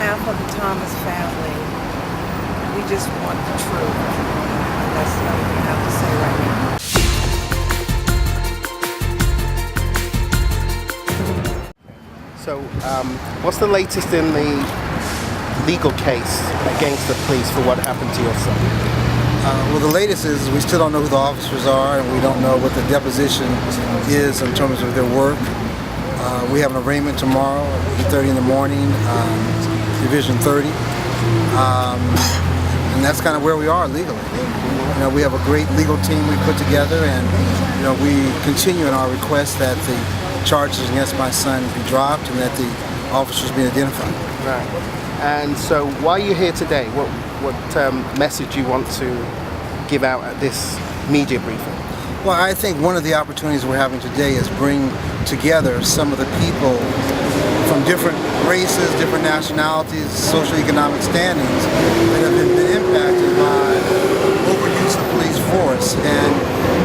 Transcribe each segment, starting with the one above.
behalf of the Thomas family, we just want the truth. That's the only thing I have to say right now. So, what's the latest in the legal case against the police for what happened to your son? Well, the latest is we still don't know who the officers are, and we don't know what the deposition is in terms of their work. We have an arraignment tomorrow at 8:30 in the morning, Division 30, and that's kind of where we are legally. You know, we have a great legal team we put together, and you know, we continue in our request that the charges against my son be dropped and that the officers be identified. Right. And so, why are you here today? What message you want to give out at this media briefing? Well, I think one of the opportunities we're having today is bring together some of the people from different races, different nationalities, socioeconomic standings that have been impacted by overuse of police force. And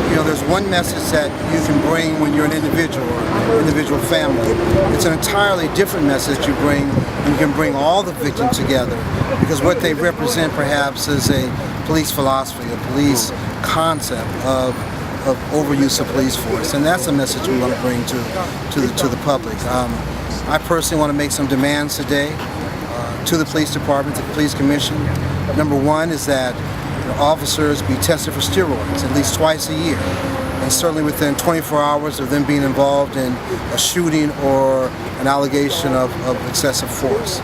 you know, there's one message that you can bring when you're an individual or individual family. It's an entirely different message you bring when you can bring all the victims together, because what they represent perhaps is a police philosophy, a police concept of overuse of police force, and that's a message we want to bring to the public. I personally want to make some demands today to the police department, to the police commission. Number one is that officers be tested for steroids at least twice a year, and certainly within 24 hours of them being involved in a shooting or an allegation of excessive force.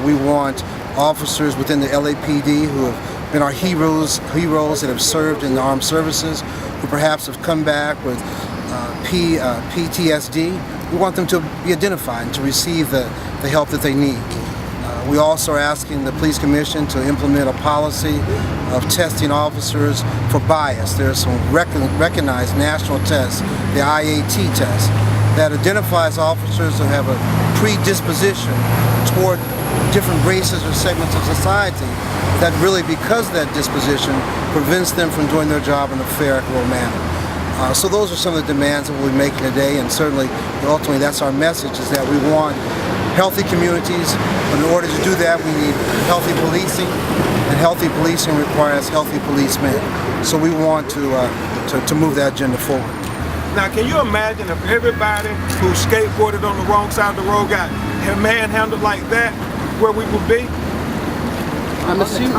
We want officers within the L.A.P.D. who have been our heroes that have served in the armed services, who perhaps have come back with PTSD. We want them to be identified and to receive the help that they need. We also are asking the police commission to implement a policy of testing officers for bias. There are some recognized national tests, the IAT test, that identifies officers who have a predisposition toward different races or segments of society that really, because of that disposition, prevents them from doing their job in a fair, equitable manner. So those are some of the demands that we'll be making today, and certainly, ultimately, that's our message, is that we want healthy communities, but in order to do that, we need healthy policing, and healthy policing requires healthy policemen. So we want to move that agenda forward. Now, can you imagine if everybody who skateboarded on the wrong side of the road got manhandled like that, where we would be? I'm assuming